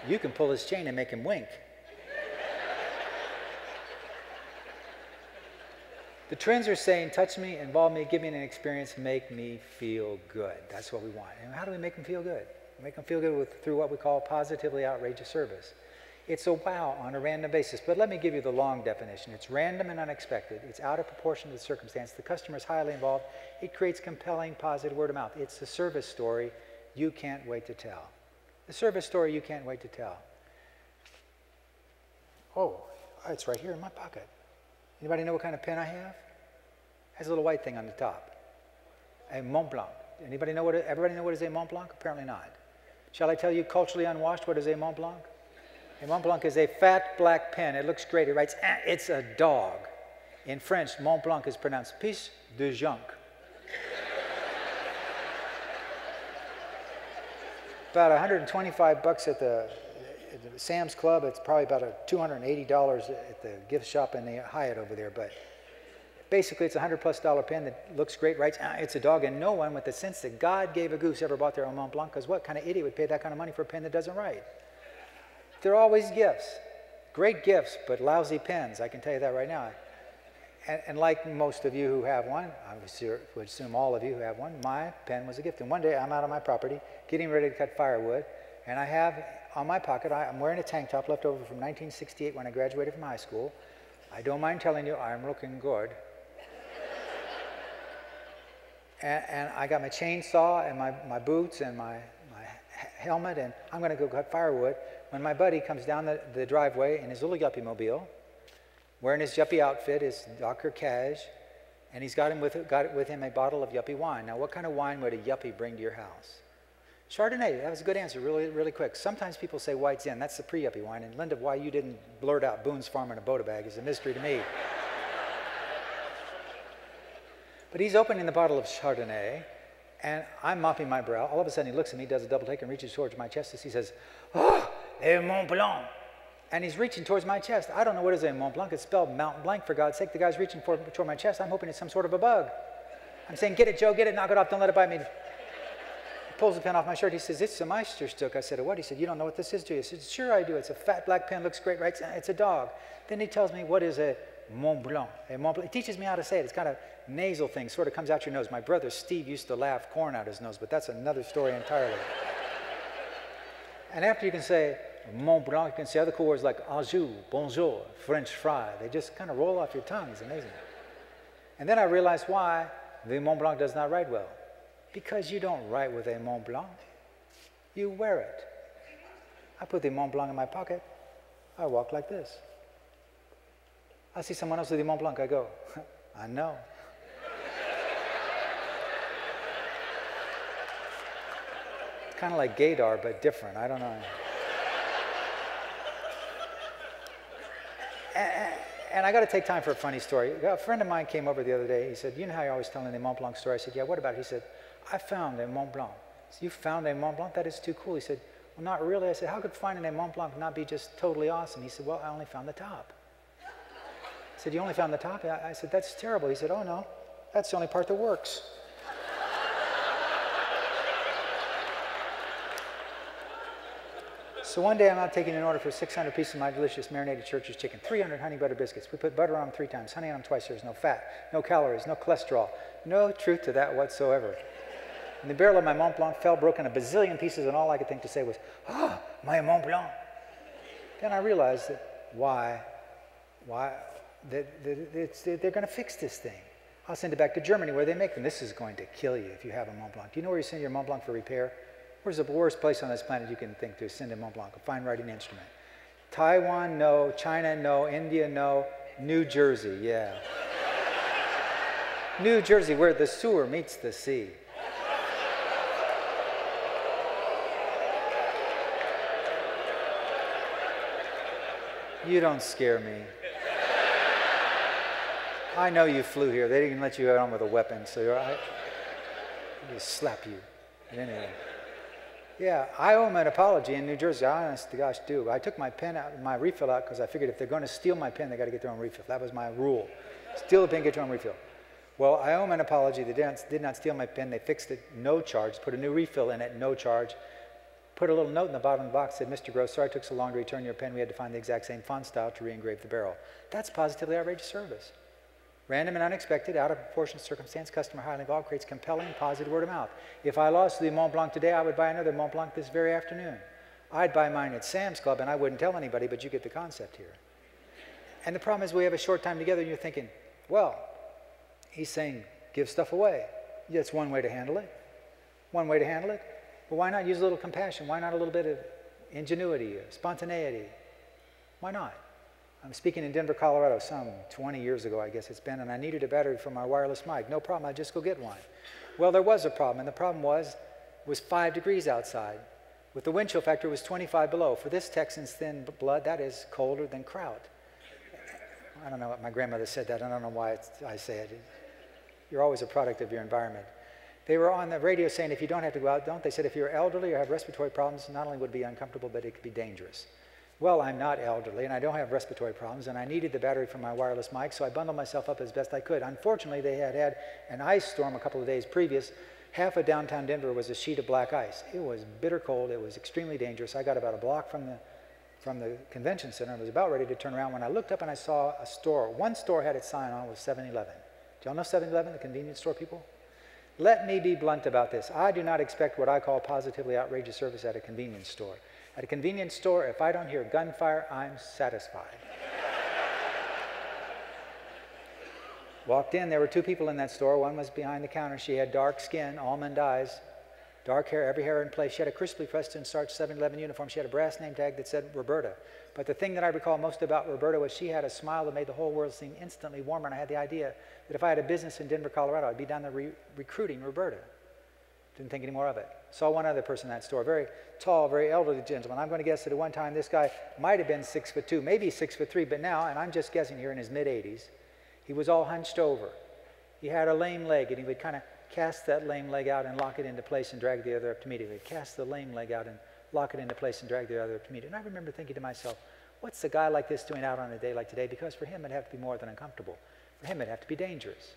You can pull his chain and make him wink. The trends are saying, touch me, involve me, give me an experience, make me feel good. That's what we want. And how do we make them feel good? We make them feel good through what we call positively outrageous service. It's a wow on a random basis. But let me give you the long definition. It's random and unexpected. It's out of proportion to the circumstance. The customer is highly involved. It creates compelling, positive word of mouth. It's a service story you can't wait to tell. The service story you can't wait to tell. Oh, it's right here in my pocket. Anybody know what kind of pen I have? It has a little white thing on the top. A Mont Blanc. Everybody know what is a Mont Blanc? Apparently not. Shall I tell you, culturally unwashed, what is a Mont Blanc? A Mont Blanc is a fat black pen. It looks great. It writes, it's a dog. In French, Mont Blanc is pronounced pisse de junk. About $125 at the Sam's Club. It's probably about $280 at the gift shop in the Hyatt over there. But basically, it's a $100+ pen that looks great, writes, it's a dog. And no one with the sense that God gave a goose ever bought their own Mont Blanc, because what kind of idiot would pay that kind of money for a pen that doesn't write? They're always gifts. Great gifts, but lousy pens. I can tell you that right now. And like most of you who have one, I would assume all of you who have one, my pen was a gift. And one day, I'm out on my property, getting ready to cut firewood, and I have on my pocket, I'm wearing a tank top left over from 1968 when I graduated from high school. I don't mind telling you, I'm looking good. and I got my chainsaw and my boots and my helmet, and I'm going to go cut firewood. When my buddy comes down the driveway in his little yuppie mobile, wearing his yuppie outfit, his Dr. Cash, and he's got with him a bottle of yuppie wine. Now, what kind of wine would a yuppie bring to your house? Chardonnay. That was a good answer, really, really quick. Sometimes people say White Zin. That's the pre-yuppie wine. And Linda, why you didn't blurt out Boone's Farm in a Bota bag is a mystery to me. But he's opening the bottle of Chardonnay, and I'm mopping my brow. All of a sudden, he looks at me, does a double take, and reaches towards my chest as he says, "Oh, a Mont Blanc." And he's reaching towards my chest. I don't know what is a Mont Blanc. It's spelled Mountain Blanc, for God's sake. The guy's reaching toward my chest. I'm hoping it's some sort of a bug. I'm saying, get it, Joe, get it, knock it off, don't let it bite me. He pulls the pen off my shirt. He says, it's a Meisterstück. I said, what? He said, you don't know what this is, do you? I said, sure I do. It's a fat black pen, looks great, right? It's a dog. Then he tells me, what is a Mont Blanc? A Mont Blanc. He teaches me how to say it. It's kind of nasal thing, sort of comes out your nose. My brother Steve used to laugh corn out his nose, but that's another story entirely. And after you can say Mont Blanc, you can say other cool words like Anjou, bonjour, French fry. They just kind of roll off your tongue. It's amazing. And then I realized why the Mont Blanc does not write well. Because you don't write with a Mont Blanc. You wear it. I put the Mont Blanc in my pocket. I walk like this. I see someone else with the Mont Blanc. I go, I know. Kind of like gaydar, but different. I don't know. And I got to take time for a funny story. A friend of mine came over the other day. He said, you know how you're always telling the Mont Blanc story? I said, yeah, what about it? He said, I found a Mont Blanc. I said, you found a Mont Blanc? That is too cool. He said, well, not really. I said, how could finding a Mont Blanc not be just totally awesome? He said, well, I only found the top. I said, you only found the top? I said, that's terrible. He said, oh, no, that's the only part that works. So one day I'm out taking an order for 600 pieces of my delicious marinated Church's chicken, 300 honey butter biscuits. We put butter on them 3 times, honey on them twice. There's no fat, no calories, no cholesterol, no truth to that whatsoever. And the barrel of my Mont Blanc fell, broke in a bazillion pieces, and all I could think to say was, oh, my Mont Blanc. Then I realized that they're going to fix this thing. I'll send it back to Germany where they make them. This is going to kill you if you have a Mont Blanc. Do you know where you send your Mont Blanc for repair? Where's the worst place on this planet you can think to send a Mont Blanc, a fine writing instrument? Taiwan, no. China, no. India, no. New Jersey, yeah. New Jersey, where the sewer meets the sea. You don't scare me. I know you flew here. They didn't let you out on with a weapon, so I just slap you. But anyway. Yeah, I owe them an apology in New Jersey. I honest to gosh do. I took my pen out, my refill out, because I figured if they're going to steal my pen, they got to get their own refill. That was my rule. Steal the pen, get your own refill. Well, I owe them an apology. They did not steal my pen. They fixed it, no charge. Put a new refill in it, no charge. put a little note in the bottom of the box that said, Mr. Gross, sorry it took so long to return your pen. We had to find the exact same font style to re-engrave the barrel. That's positively outrageous service. Random and unexpected, out of proportion circumstance, customer highly involved, creates compelling, positive word of mouth. If I lost the Mont Blanc today, I would buy another Mont Blanc this very afternoon. I'd buy mine at Sam's Club, and I wouldn't tell anybody, but you get the concept here. And the problem is we have a short time together, and you're thinking, well, he's saying give stuff away. Yeah, it's one way to handle it. One way to handle it. But why not use a little compassion? Why not a little bit of ingenuity, spontaneity? Why not? I'm speaking in Denver, Colorado, some 20 years ago, I guess it's been, and I needed a battery for my wireless mic. No problem, I'd just go get one. Well, there was a problem, and the problem was it was 5 degrees outside. With the wind chill factor, it was 25 below. For this Texan's thin blood, that is colder than kraut. I don't know what my grandmother said that. I don't know why I say it. You're always a product of your environment. They were on the radio saying if you don't have to go out, don't. They said if you're elderly or have respiratory problems, not only would it be uncomfortable, but it could be dangerous. Well, I'm not elderly, and I don't have respiratory problems, and I needed the battery for my wireless mic, so I bundled myself up as best I could. Unfortunately, they had had an ice storm a couple of days previous. Half of downtown Denver was a sheet of black ice. It was bitter cold. It was extremely dangerous. I got about a block from the convention center and was about ready to turn around when I looked up and I saw a store. One store had its sign on, it was 7-Eleven. Do y'all know 7-Eleven, the convenience store people? Let me be blunt about this. I do not expect what I call positively outrageous service at a convenience store. At a convenience store, if I don't hear gunfire, I'm satisfied. Walked in, there were 2 people in that store. One was behind the counter. She had dark skin, almond eyes, dark hair, every hair in place. She had a crisply pressed and starched 7-Eleven uniform. She had a brass name tag that said Roberta. But the thing that I recall most about Roberta was she had a smile that made the whole world seem instantly warmer, and I had the idea that if I had a business in Denver, Colorado, I'd be down there recruiting Roberta. Didn't think any more of it. Saw one other person in that store, very tall, very elderly gentleman. I'm going to guess that at one time this guy might have been 6'2", maybe 6'3", but now, and I'm just guessing here, in his mid-80s, he was all hunched over. He had a lame leg, and he would kind of cast that lame leg out and lock it into place and drag the other up to meet it. He would cast the lame leg out and lock it into place and drag the other up to meet it. And I remember thinking to myself, what's a guy like this doing out on a day like today? Because for him, it'd have to be more than uncomfortable. For him, it'd have to be dangerous.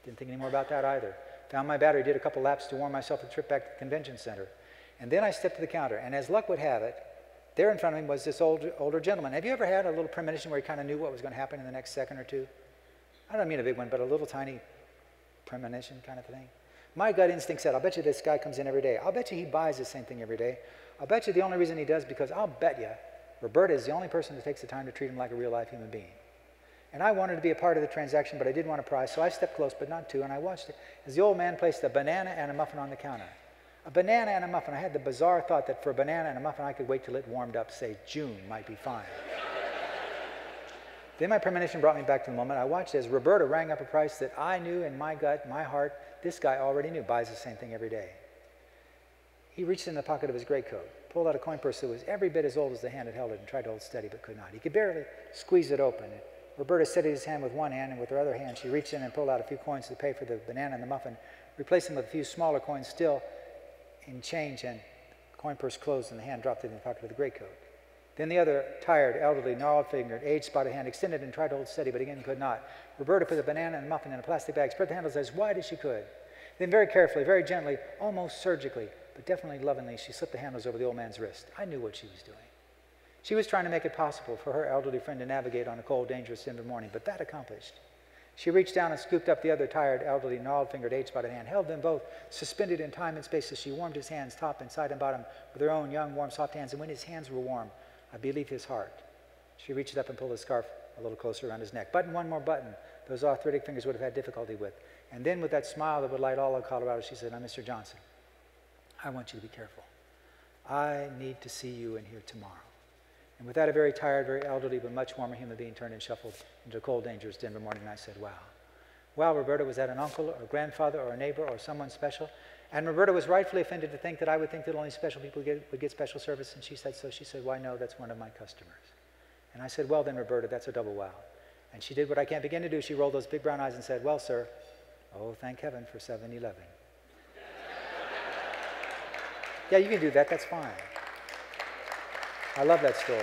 Didn't think any more about that either. Found my battery, did a couple laps to warm myself a trip back to the convention center. And then I stepped to the counter, and as luck would have it, there in front of me was this older gentleman. Have you ever had a little premonition where you kind of knew what was going to happen in the next second or two? I don't mean a big one, but a little tiny premonition kind of thing. My gut instinct said, I'll bet you this guy comes in every day. I'll bet you he buys the same thing every day. I'll bet you the only reason he does because I'll bet you Roberta is the only person that takes the time to treat him like a real life human being. And I wanted to be a part of the transaction, but I didn't want a prize, so I stepped close, but not too, and I watched it as the old man placed a banana and a muffin on the counter. A banana and a muffin. I had the bizarre thought that for a banana and a muffin, I could wait till it warmed up, say June might be fine. Then my premonition brought me back to the moment. I watched as Roberta rang up a price that I knew in my gut, my heart, this guy already knew, buys the same thing every day. He reached in the pocket of his greatcoat, pulled out a coin purse that was every bit as old as the hand that held it and tried to hold steady but could not. He could barely squeeze it open. Roberta steadied his hand with one hand, and with her other hand she reached in and pulled out a few coins to pay for the banana and the muffin, replaced them with a few smaller coins still in change, and the coin purse closed and the hand dropped it in the pocket of the greatcoat. Then the other, tired, elderly, gnarled-fingered, age-spotted hand extended and tried to hold steady, but again could not. Roberta put the banana and muffin in a plastic bag, spread the handles as wide as she could. Then very carefully, very gently, almost surgically, but definitely lovingly, she slipped the handles over the old man's wrist. I knew what she was doing. She was trying to make it possible for her elderly friend to navigate on a cold, dangerous Denver morning, but that accomplished. She reached down and scooped up the other tired, elderly, gnarled-fingered, age-spotted hand, held them both suspended in time and space as she warmed his hands, top and side and bottom, with her own young, warm, soft hands, and when his hands were warm, I believe his heart. She reached up and pulled the scarf a little closer around his neck. Button one more button those arthritic fingers would have had difficulty with. And then with that smile that would light all of Colorado, she said, "Now, Mr. Johnson, I want you to be careful. I need to see you in here tomorrow." And with that, a very tired, very elderly, but much warmer human being turned and shuffled into a cold, dangerous Denver morning, and I said, wow. Wow, Roberta, was that an uncle or a grandfather or a neighbor or someone special? And Roberta was rightfully offended to think that I would think that only special people would get special service, and she said so. She said, why, no, that's one of my customers. And I said, well then, Roberta, that's a double wow. And she did what I can't begin to do. She rolled those big brown eyes and said, well, sir, oh, thank heaven for 7-Eleven. Yeah, you can do that, that's fine. I love that story.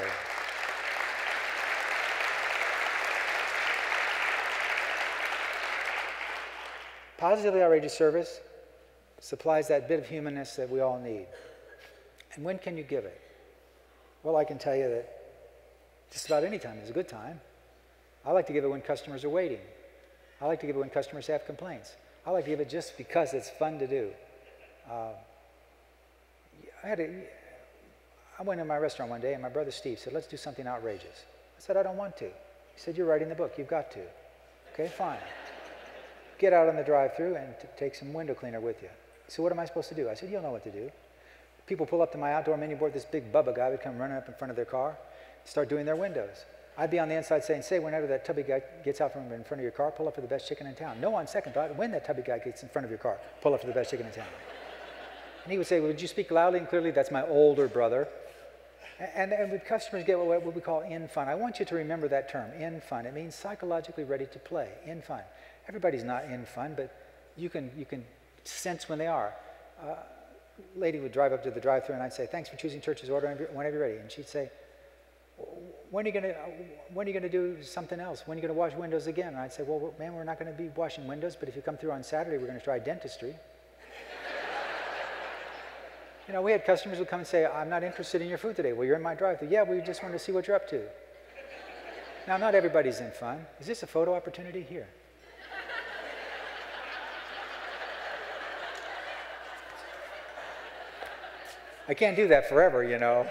Positively outrageous service supplies that bit of humanness that we all need. And when can you give it? Well, I can tell you that just about any time is a good time. I like to give it when customers are waiting. I like to give it when customers have complaints. I like to give it just because it's fun to do. I went in my restaurant one day and my brother Steve said, let's do something outrageous. I said, I don't want to. He said, you're writing the book, you've got to. Okay, fine. Get out on the drive-thru and take some window cleaner with you. So what am I supposed to do? I said, you'll know what to do. People pull up to my outdoor menu board, this big Bubba guy would come running up in front of their car, start doing their windows. I'd be on the inside saying, say, whenever that tubby guy gets out from in front of your car, pull up for the best chicken in town. No, on second thought, when that tubby guy gets in front of your car, pull up for the best chicken in town. And he would say, well, would you speak loudly and clearly? That's my older brother. And with customers get what we call in fun. I want you to remember that term, in fun. It means psychologically ready to play, in fun. Everybody's not in fun, but you can sense when they are. Lady would drive up to the drive-thru and I'd say, thanks for choosing Church's order whenever you're ready. And she'd say, when are you going to do something else? When are you going to wash windows again? And I'd say, well, man, we're not going to be washing windows, but if you come through on Saturday, we're going to try dentistry. You know, we had customers who come and say, I'm not interested in your food today. Well, you're in my drive-thru. Yeah, we just wanted to see what you're up to. Now, not everybody's in fun. Is this a photo opportunity? Here. I can't do that forever, you know.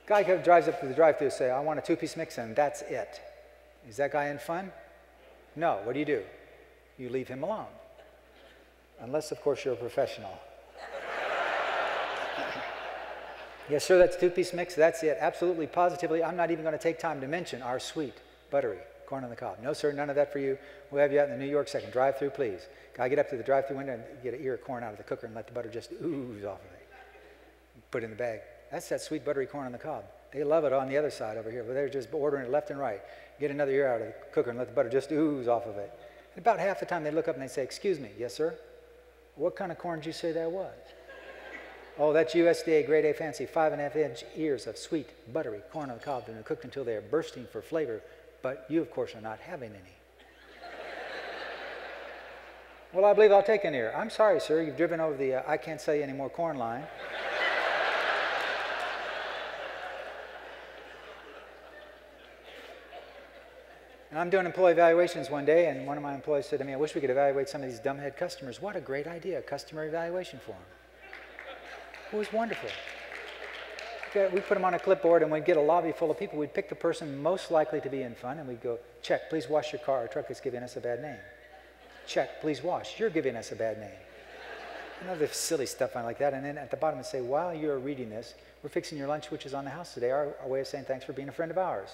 Guy drives up to the drive-thru and says, I want a two-piece mix and that's it. Is that guy in fun? No. What do? You leave him alone. Unless, of course, you're a professional. Yes, sir, that's two-piece mix. That's it. Absolutely, positively. I'm not even going to take time to mention our sweet, buttery corn on the cob. No, sir, none of that for you. We'll have you out in the New York second. Drive-thru, please. Guy, get up to the drive-thru window and get an ear of corn out of the cooker and let the butter just ooze off of it. Put it in the bag. That's that sweet, buttery corn on the cob. They love it on the other side over here, but they're just ordering it left and right. Get another ear out of the cooker and let the butter just ooze off of it. And about half the time they look up and they say, excuse me, yes, sir? What kind of corn did you say that was? Oh, that's USDA grade A fancy 5.5-inch ears of sweet, buttery corn on the cob that are cooked until they are bursting for flavor, but you, of course, are not having any. Well, I believe I'll take an ear. I'm sorry, sir, you've driven over the I can't sell you any more corn line. And I'm doing employee evaluations one day, and one of my employees said to me, I wish we could evaluate some of these dumbhead customers. What a great idea, a customer evaluation form. It was wonderful. Okay, we put them on a clipboard, and we'd get a lobby full of people. We'd pick the person most likely to be in fun, and we'd go, check, please wash your car. Our truck is giving us a bad name. Check, please wash. You're giving us a bad name. You know, the silly stuff like that. And then at the bottom it say, while you're reading this, we're fixing your lunch, which is on the house today. Our way of saying thanks for being a friend of ours.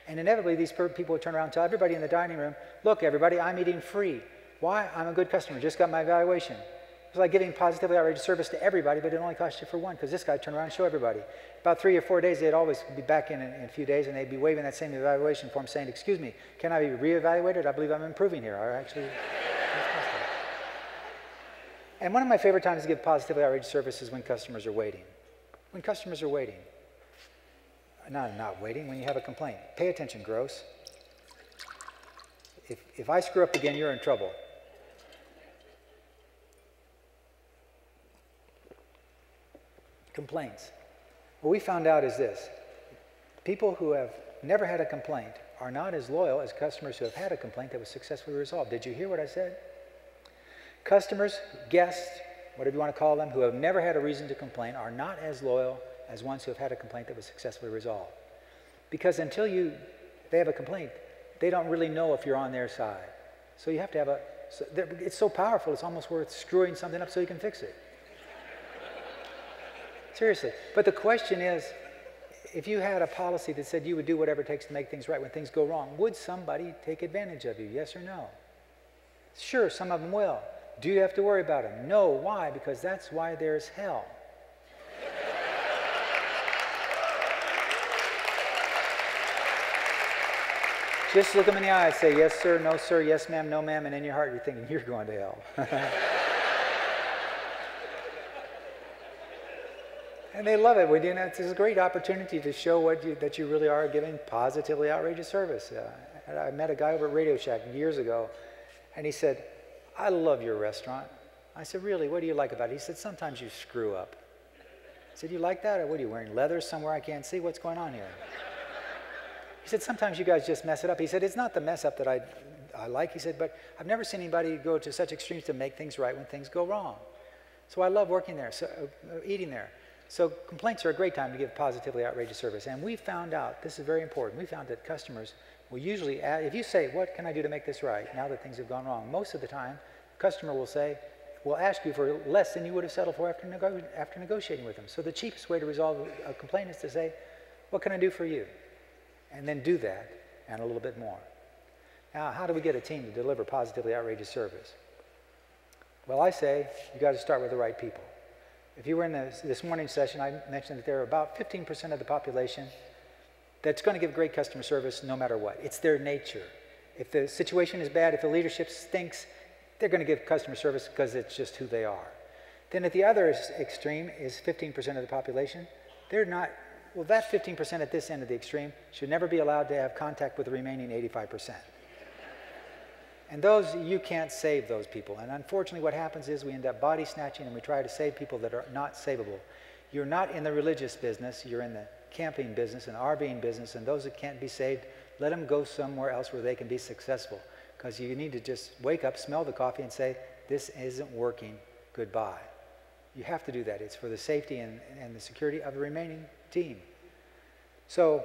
And inevitably, these people would turn around and tell everybody in the dining room, look, everybody, I'm eating free. Why? I'm a good customer. Just got my evaluation. It's like giving positively outrageous service to everybody, but it only costs you for one, because this guy turned around and showed everybody. About 3 or 4 days, they'd always be back in a few days, and they'd be waving that same evaluation form saying, excuse me, can I be reevaluated? I believe I'm improving here. I actually... And one of my favorite times to give positively outrageous service is when customers are waiting. When customers are waiting. Not waiting, when you have a complaint. Pay attention, gross. If I screw up again, you're in trouble. Complaints. What we found out is this. People who have never had a complaint are not as loyal as customers who have had a complaint that was successfully resolved. Did you hear what I said? Customers, guests, whatever you want to call them, who have never had a reason to complain are not as loyal as ones who have had a complaint that was successfully resolved. Because until they have a complaint, they don't really know if you're on their side. So you have to have it's so powerful, it's almost worth screwing something up so you can fix it. Seriously. But the question is, if you had a policy that said you would do whatever it takes to make things right when things go wrong, would somebody take advantage of you, yes or no? Sure, some of them will. Do you have to worry about them? No. Why? Because that's why there's hell. Just look them in the eye and say, yes, sir, no, sir, yes, ma'am, no, ma'am, and in your heart you're thinking, you're going to hell. And they love it. It's a great opportunity to show that you really are giving positively outrageous service. I met a guy over at Radio Shack years ago, and he said, I love your restaurant. I said, really, what do you like about it? He said, sometimes you screw up. I said, you like that? Or what are you wearing, leather somewhere I can't see? What's going on here? He said, sometimes you guys just mess it up. He said, it's not the mess up that I like. He said, but I've never seen anybody go to such extremes to make things right when things go wrong. So I love working there, eating there. So complaints are a great time to give positively outrageous service. And we found out, this is very important, we found that customers will usually, if you say, what can I do to make this right now that things have gone wrong? Most of the time, the customer will ask you for less than you would have settled for after negotiating with them. So the cheapest way to resolve a complaint is to say, what can I do for you? And then do that, and a little bit more. Now, how do we get a team to deliver positively outrageous service? Well, I say, you got to start with the right people. If you were in this morning's session, I mentioned that there are about 15% of the population that's going to give great customer service no matter what. It's their nature. If the situation is bad, if the leadership stinks, they're going to give customer service because it's just who they are. Then at the other extreme is 15% of the population. They're not, well, that 15% at this end of the extreme should never be allowed to have contact with the remaining 85%. And those, you can't save those people. And unfortunately what happens is we end up body snatching and we try to save people that are not savable. You're not in the religious business, you're in the camping business and RVing business, and those that can't be saved, let them go somewhere else where they can be successful. Because you need to just wake up, smell the coffee, and say, this isn't working, goodbye. You have to do that. It's for the safety and the security of the remaining team. So,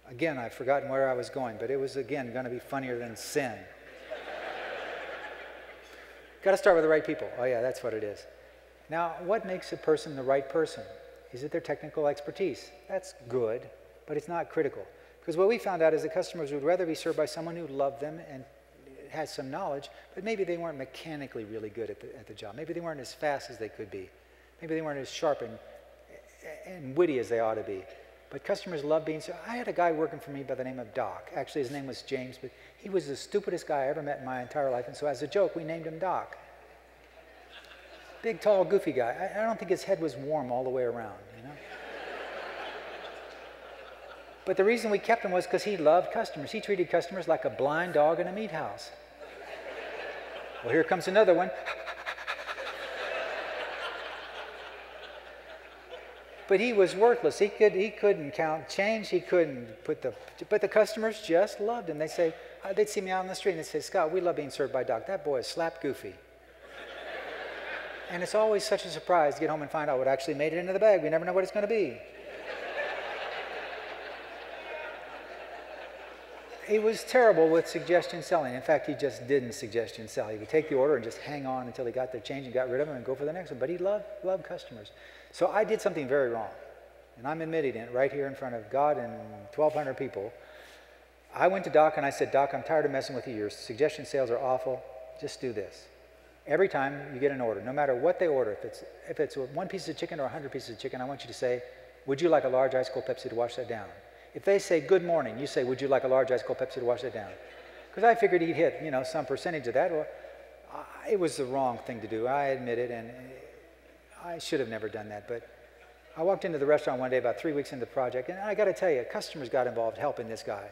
again, I've forgotten where I was going, but it was, again, going to be funnier than sin. Got to start with the right people. Oh, yeah, that's what it is. Now, what makes a person the right person? Is it their technical expertise? That's good, but it's not critical. Because what we found out is that customers would rather be served by someone who loved them and had some knowledge, but maybe they weren't mechanically really good at the job. Maybe they weren't as fast as they could be. Maybe they weren't as sharp and witty as they ought to be. But customers love being served. I had a guy working for me by the name of Doc. Actually, his name was James, but he was the stupidest guy I ever met in my entire life, and so as a joke, we named him Doc. Big, tall, goofy guy. I don't think his head was warm all the way around, you know? But the reason we kept him was because he loved customers. He treated customers like a blind dog in a meat house. Well, here comes another one. But he was worthless. He couldn't count change. He couldn't put but the customers just loved him. They'd see me out on the street and they'd say, Scott, we love being served by Doc. That boy is slap goofy. And it's always such a surprise to get home and find out what actually made it into the bag. We never know what it's going to be. He was terrible with suggestion selling. In fact, he just didn't suggestion sell. He would take the order and just hang on until he got their change and got rid of them and go for the next one. But he loved customers. So I did something very wrong. And I'm admitting it right here in front of God and 1,200 people. I went to Doc and I said, Doc, I'm tired of messing with you. Your suggestion sales are awful. Just do this. Every time you get an order, no matter what they order, if it's one piece of chicken or 100 pieces of chicken, I want you to say, would you like a large ice cold Pepsi to wash that down? If they say good morning, you say, would you like a large ice cold Pepsi to wash that down? Because I figured he'd hit, some percentage of that. Well, it was the wrong thing to do. I admit it, and I should have never done that. But I walked into the restaurant one day about 3 weeks into the project, and I got to tell you, customers got involved helping this guy.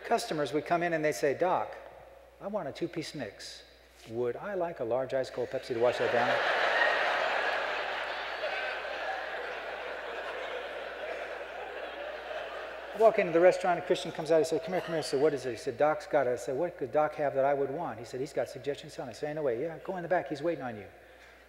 Customers would come in and they'd say, Doc, I want a 2-piece mix. Would I like a large ice cold Pepsi to wash that down? I walk into the restaurant, a Christian comes out, he said, come here. I said, what is it? He said, Doc's got it. I said, what could Doc have that I would want? He said, he's got suggestion selling. I said, no way. Yeah, go in the back, he's waiting on you.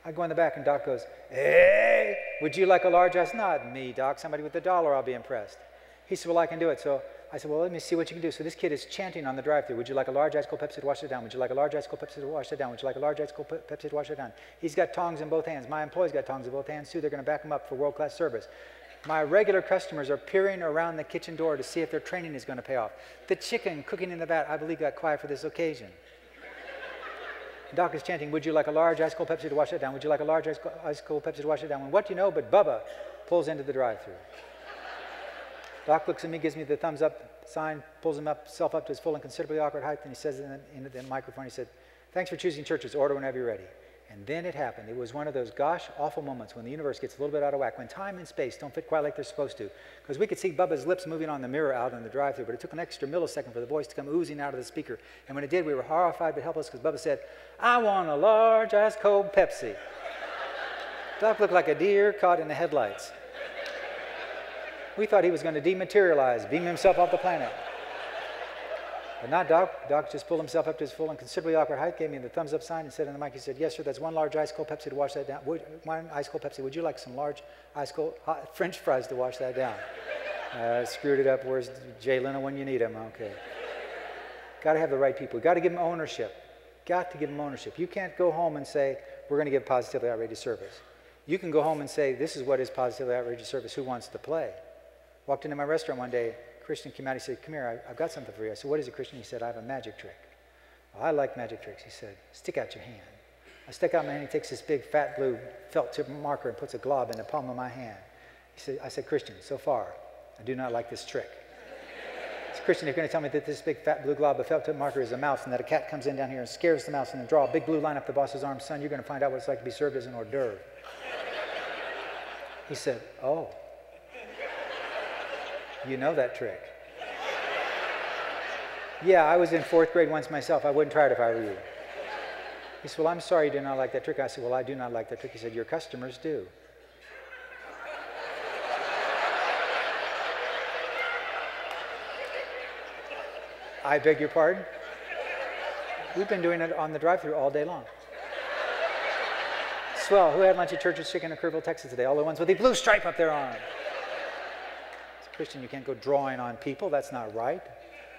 I go in the back and Doc goes, hey, would you like a large ice? Not me, Doc, somebody with $1, I'll be impressed. He said, well, I can do it. So I said, well, let me see what you can do. So this kid is chanting on the drive-thru, would you like a large ice cold Pepsi to wash it down? Would you like a large ice cold Pepsi to wash it down? Would you like a large ice cold Pepsi to wash it down? He's got tongs in both hands. My employee's got tongs in both hands too. They're going to back him up for world-class service. My regular customers are peering around the kitchen door to see if their training is going to pay off. The chicken cooking in the vat, I believe, got quiet for this occasion. Doc is chanting, would you like a large ice cold Pepsi to wash it down? Would you like a large ice cold Pepsi to wash it down? And what do you know but Bubba pulls into the drive-thru. Doc looks at me, gives me the thumbs up sign, pulls himself up to his full and considerably awkward height, and he says in the microphone, he said, thanks for choosing churches. Order whenever you're ready. And then it happened. It was one of those gosh awful moments when the universe gets a little bit out of whack, when time and space don't fit quite like they're supposed to. Because we could see Bubba's lips moving on the mirror out in the drive-thru, but it took an extra millisecond for the voice to come oozing out of the speaker. And when it did, we were horrified but helpless because Bubba said, "I want a large ice cold Pepsi." Doc looked like a deer caught in the headlights. We thought he was going to dematerialize, beam himself off the planet. But not Doc. Doc just pulled himself up to his full and considerably awkward height, gave me the thumbs up sign, and said in the mic, he said, "Yes, sir, that's one large ice cold Pepsi to wash that down. One ice cold Pepsi. Would you like some large ice cold hot French fries to wash that down?" Screwed it up. Where's Jay Leno when you need him? Okay. Got to have the right people. Got to give them ownership. Got to give them ownership. You can't go home and say, "We're going to give positively outrageous service." You can go home and say, "This is what is positively outrageous service. Who wants to play?" Walked into my restaurant one day. Christian came out, he said, "Come here, I've got something for you." I said, "What is it, Christian?" He said, "I have a magic trick." Well, I like magic tricks. He said, "Stick out your hand." I stuck out my hand, he takes this big fat blue felt tip marker and puts a glob in the palm of my hand. I said, "Christian, so far, I do not like this trick." I said, "Christian, you're going to tell me that this big fat blue glob of felt tip marker is a mouse and that a cat comes in down here and scares the mouse and then draw a big blue line up the boss's arm, son, you're going to find out what it's like to be served as an hors d'oeuvre." He said, "Oh, you know that trick." "Yeah, I was in 4th grade once myself. I wouldn't try it if I were you." He said, "Well, I'm sorry you do not like that trick." I said, "Well, I do not like that trick." He said, "Your customers do." I beg your pardon? We've been doing it on the drive-thru all day long. Swell. Who had lunch at Church's Chicken in Kerrville, Texas today? All the ones with the blue stripe up their arm. "Christian, you can't go drawing on people. That's not right."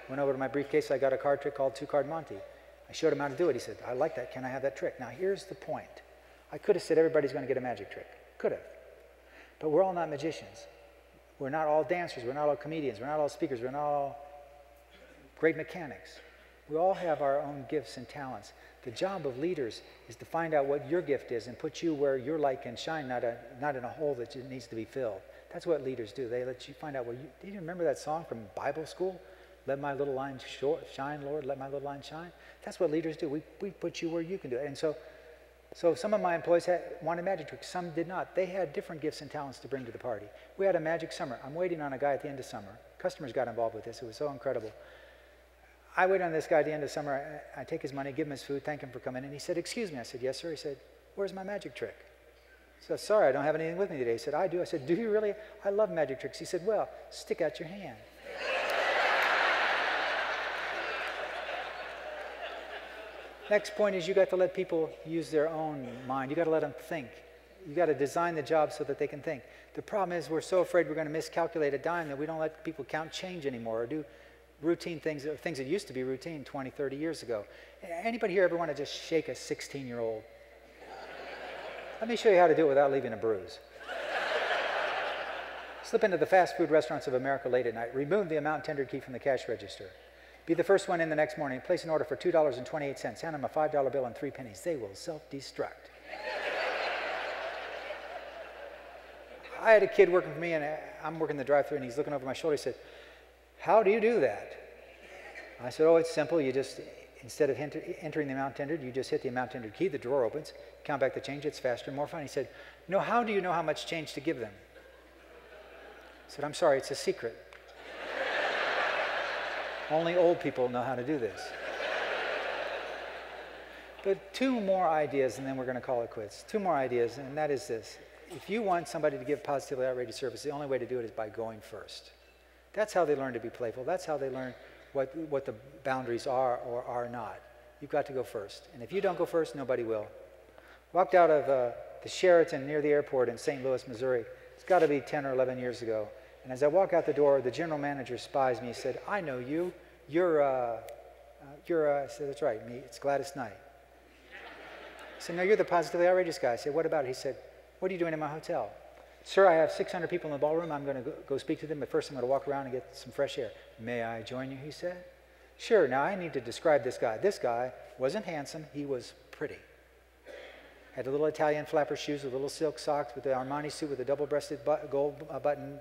Went over to my briefcase. I got a card trick called 2-Card Monte. I showed him how to do it. He said, "I like that. Can I have that trick?" Now, here's the point. I could have said everybody's going to get a magic trick. Could have. But we're all not magicians. We're not all dancers. We're not all comedians. We're not all speakers. We're not all great mechanics. We all have our own gifts and talents. The job of leaders is to find out what your gift is and put you where your light can shine, not in a hole that needs to be filled. That's what leaders do. They let you find out do you remember that song from Bible school? "Let my little line shine, Lord, let my little line shine." That's what leaders do. We put you where you can do it. And so some of my employees wanted magic tricks. Some did not. They had different gifts and talents to bring to the party. We had a magic summer. I'm waiting on a guy at the end of summer. Customers got involved with this. It was so incredible. I wait on this guy at the end of summer. I take his money, give him his food, thank him for coming in. He said, "Excuse me." I said, "Yes, sir." He said, "Where's my magic trick?" I said, "Sorry, I don't have anything with me today." He said, "I do." I said, "Do you really?" "I love magic tricks." He said, "Well, stick out your hand." Next point is you got to let people use their own mind. You got to let them think. You got to design the job so that they can think. The problem is we're so afraid we're going to miscalculate a dime that we don't let people count change anymore or do routine things that used to be routine 20, 30 years ago. Anybody here ever want to just shake a 16-year-old? Let me show you how to do it without leaving a bruise. Slip into the fast food restaurants of America late at night. Remove the amount tender key from the cash register. Be the first one in the next morning. Place an order for $2.28. Hand them a $5 bill and 3 pennies. They will self-destruct. I had a kid working for me, and I'm working the drive-thru, and he's looking over my shoulder. He said, "How do you do that?" I said, "Oh, it's simple. You just, instead of entering the amount tendered, you just hit the amount tendered key. The drawer opens. Count back the change. It's faster and more fun." He said, "No, how do you know how much change to give them?" I said, "I'm sorry, it's a secret. Only old people know how to do this." But 2 more ideas, and then we're going to call it quits. 2 more ideas, and that is this. If you want somebody to give positively outrageous service, the only way to do it is by going first. That's how they learn to be playful. That's how they learn what the boundaries are or are not. You've got to go first. And if you don't go first, nobody will. Walked out of the Sheraton near the airport in St. Louis, Missouri. It's got to be 10 or 11 years ago. And as I walk out the door, the general manager spies me. He said, "I know you. I said, "That's right, me. It's Gladys Knight." I said, "No, you're the positively outrageous guy." I said, "What about it?" He said, "What are you doing in my hotel?" "Sir, I have 600 people in the ballroom. I'm going to go speak to them, but first I'm going to walk around and get some fresh air." "May I join you?" he said. "Sure. Now I need to describe this guy. This guy wasn't handsome. He was pretty. Had a little Italian flapper shoes with little silk socks, with the Armani suit with a double-breasted gold button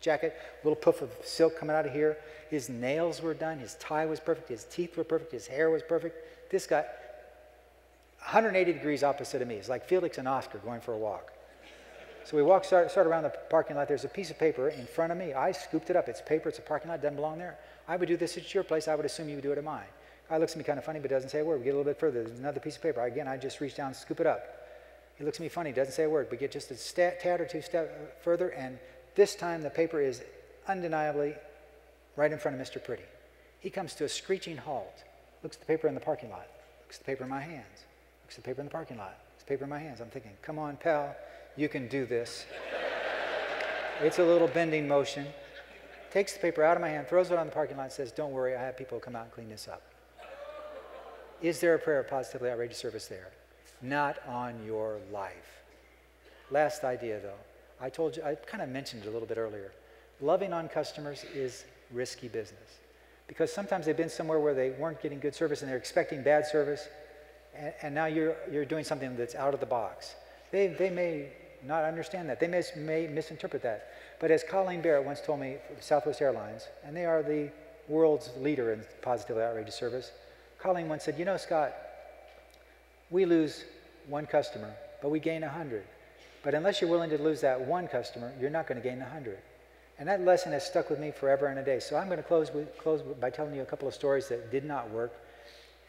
jacket, a little puff of silk coming out of here. His nails were done. His tie was perfect. His teeth were perfect. His hair was perfect. This guy, 180 degrees opposite of me. It's like Felix and Oscar going for a walk. So we start around the parking lot. There's a piece of paper in front of me. I scooped it up. It's paper. It's a parking lot. It doesn't belong there. I would do this at your place. I would assume you would do it at mine. Guy looks at me kind of funny, but doesn't say a word. We get a little bit further. There's another piece of paper. Again, I just reach down and scoop it up. He looks at me funny. Doesn't say a word. We get just a tad or two steps further, and this time the paper is undeniably right in front of Mr. Pretty. He comes to a screeching halt. Looks at the paper in the parking lot. Looks at the paper in my hands. Looks at the paper in the parking lot. Looks at the paper in my hands. I'm thinking, come on, pal. You can do this. It's a little bending motion. Takes the paper out of my hand, throws it on the parking lot, and says, don't worry, I have people come out and clean this up. Is there a prayer of positively outrageous service there? Not on your life. Last idea, though. I told you, I kind of mentioned it a little bit earlier. Loving on customers is risky business. Because sometimes they've been somewhere where they weren't getting good service and they're expecting bad service, and now you're doing something that's out of the box. They may not understand that. They may misinterpret that. But as Colleen Barrett once told me, Southwest Airlines, and they are the world's leader in positively outrageous service, Colleen once said, you know, Scott, we lose one customer, but we gain 100. But unless you're willing to lose that one customer, you're not going to gain 100. And that lesson has stuck with me forever and a day. So I'm going to close by telling you a couple of stories that did not work,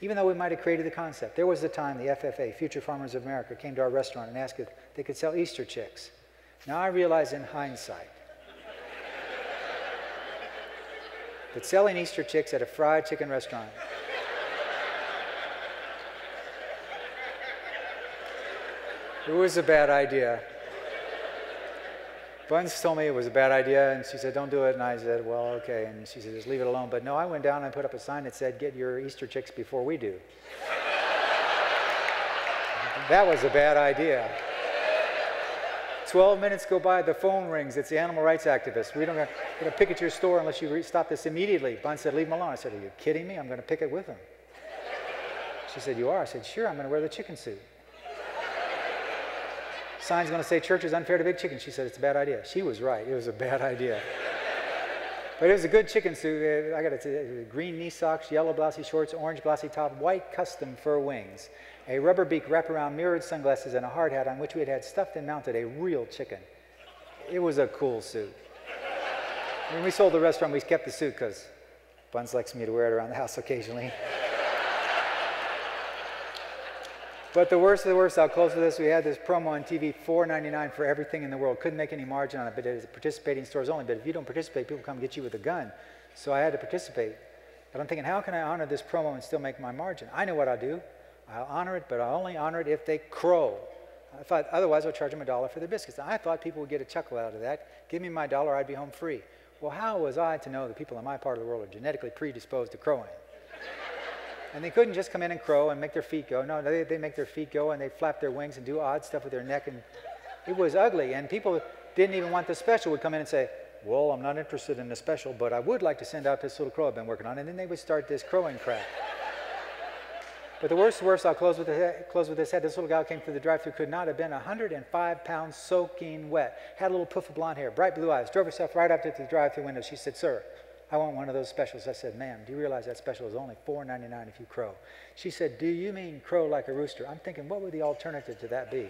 even though we might have created the concept. There was a time the FFA, Future Farmers of America, came to our restaurant and asked if they could sell Easter chicks. Now I realize in hindsight that selling Easter chicks at a fried chicken restaurant it was a bad idea. Buns told me it was a bad idea, and she said, don't do it. And I said, well, okay. And she said, just leave it alone. But no, I went down and put up a sign that said, get your Easter chicks before we do. That was a bad idea. 12 minutes go by, the phone rings. It's the animal rights activist. We're going to pick at your store unless you stop this immediately. Bun said, leave him alone. I said, are you kidding me? I'm going to pick it with him. She said, you are? I said, sure, I'm going to wear the chicken suit. Sign's going to say church is unfair to big chicken. She said it's a bad idea. She was right. It was a bad idea. But it was a good chicken suit. I got it. Green knee socks, yellow blousey shorts, orange blousey top, white custom fur wings, a rubber beak wraparound mirrored sunglasses, and a hard hat on which we had stuffed and mounted a real chicken. It was a cool suit. When we sold the restaurant, we kept the suit because Buns likes me to wear it around the house occasionally. But the worst of the worst, I'll close with this. We had this promo on TV, $4.99 for everything in the world. Couldn't make any margin on it, but it was participating stores only. But if you don't participate, people come get you with a gun. So I had to participate. But I'm thinking, how can I honor this promo and still make my margin? I know what I'll do. I'll honor it, but I'll only honor it if they crow. I thought, otherwise, I'll charge them $1 for their biscuits. I thought people would get a chuckle out of that. Give me my $1, I'd be home free. Well, how was I to know that people in my part of the world are genetically predisposed to crowing? And they couldn't just come in and crow and make their feet go. No, they make their feet go and they flap their wings and do odd stuff with their neck. And it was ugly. And people didn't even want the special would come in and say, well, I'm not interested in the special, but I would like to send out this little crow I've been working on. And then they would start this crowing crap. But the worst, I'll close with this head. This little gal came through the drive-thru, could not have been 105 pounds soaking wet. Had a little poof of blonde hair, bright blue eyes, drove herself right up to the drive-thru window. She said, sir, I want one of those specials. I said, ma'am, do you realize that special is only $4.99 if you crow? She said, do you mean crow like a rooster? I'm thinking, what would the alternative to that be? I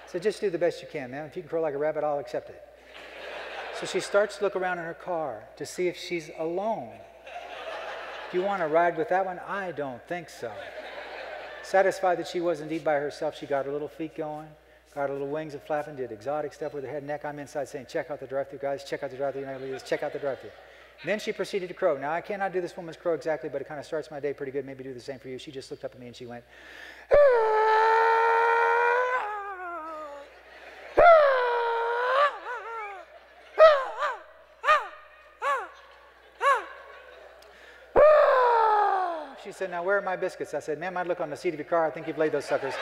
said, just do the best you can, ma'am. If you can crow like a rabbit, I'll accept it. So she starts to look around in her car to see if she's alone. Do you want to ride with that one? I don't think so. Satisfied that she was indeed by herself, she got her little feet going, got her little wings and flapping, did exotic stuff with her head and neck. I'm inside saying, check out the drive-thru, guys, check out the drive-thru, check out the drive-thru. Then she proceeded to crow. Now, I cannot do this woman's crow exactly, but it kind of starts my day pretty good. Maybe do the same for you. She just looked up at me and she went, She said, now where are my biscuits? I said, ma'am, I'd look on the seat of your car. I think you've laid those suckers.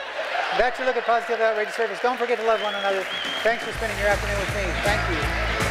That's your look at Positive Outrageous Service. Don't forget to love one another. Thanks for spending your afternoon with me. Thank you.